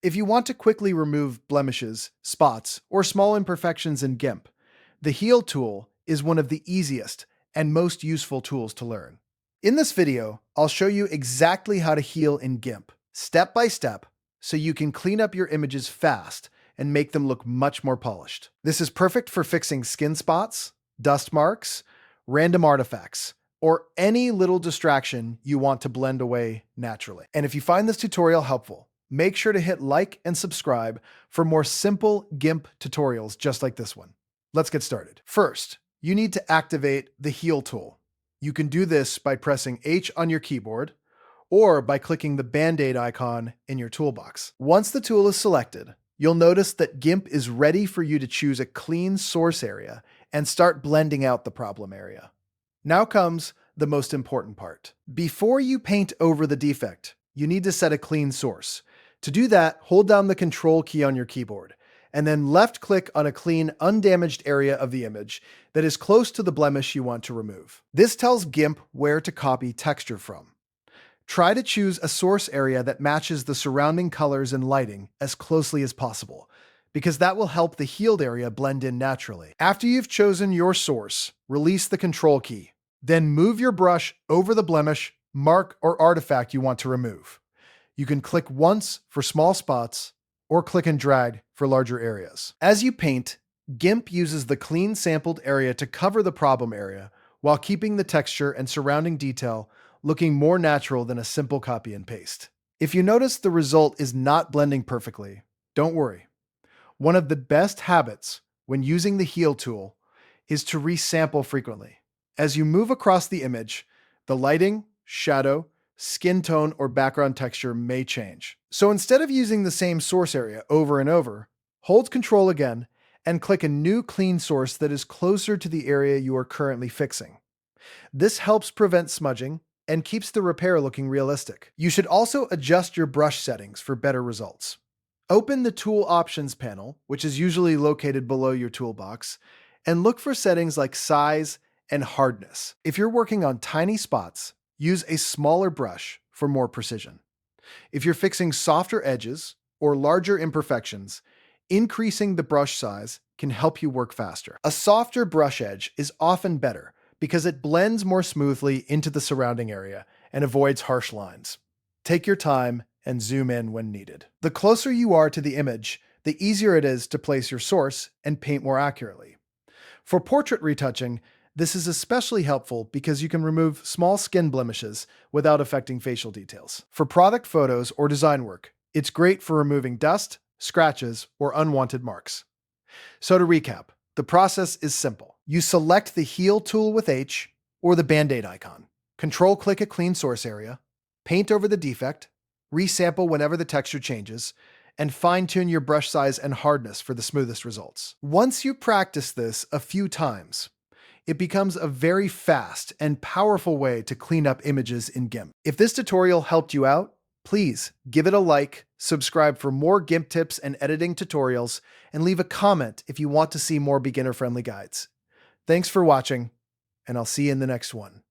If you want to quickly remove blemishes, spots, or small imperfections in GIMP, the Heal tool is one of the easiest and most useful tools to learn. In this video, I'll show you exactly how to heal in GIMP, step by step, so you can clean up your images fast and make them look much more polished. This is perfect for fixing skin spots, dust marks, random artifacts, or any little distraction you want to blend away naturally. And if you find this tutorial helpful, make sure to hit like and subscribe for more simple GIMP tutorials just like this one. Let's get started. First, you need to activate the Heal tool. You can do this by pressing H on your keyboard or by clicking the Band-Aid icon in your toolbox. Once the tool is selected, you'll notice that GIMP is ready for you to choose a clean source area and start blending out the problem area. Now comes the most important part. Before you paint over the defect, you need to set a clean source. To do that, hold down the Control key on your keyboard, and then left-click on a clean, undamaged area of the image that is close to the blemish you want to remove. This tells GIMP where to copy texture from. Try to choose a source area that matches the surrounding colors and lighting as closely as possible, because that will help the healed area blend in naturally. After you've chosen your source, release the Control key. Then move your brush over the blemish, mark, or artifact you want to remove. You can click once for small spots, or click and drag for larger areas. As you paint, GIMP uses the clean sampled area to cover the problem area while keeping the texture and surrounding detail looking more natural than a simple copy and paste. If you notice the result is not blending perfectly, don't worry. One of the best habits when using the Heal tool is to resample frequently. As you move across the image, the lighting, shadow, skin tone, or background texture may change. So instead of using the same source area over and over, hold Control again and click a new clean source that is closer to the area you are currently fixing. This helps prevent smudging and keeps the repair looking realistic. You should also adjust your brush settings for better results. Open the Tool Options panel, which is usually located below your toolbox, and look for settings like Size and Hardness. If you're working on tiny spots, use a smaller brush for more precision. If you're fixing softer edges or larger imperfections, increasing the brush size can help you work faster. A softer brush edge is often better because it blends more smoothly into the surrounding area and avoids harsh lines. Take your time and zoom in when needed. The closer you are to the image, the easier it is to place your source and paint more accurately. For portrait retouching, this is especially helpful because you can remove small skin blemishes without affecting facial details. For product photos or design work, it's great for removing dust, scratches, or unwanted marks. So to recap, the process is simple. You select the Heal tool with H or the Band-Aid icon. Control-click a clean source area, paint over the defect, resample whenever the texture changes, and fine-tune your brush size and hardness for the smoothest results. Once you practice this a few times, it becomes a very fast and powerful way to clean up images in GIMP. If this tutorial helped you out, please give it a like, subscribe for more GIMP tips and editing tutorials, and leave a comment if you want to see more beginner-friendly guides. Thanks for watching, and I'll see you in the next one.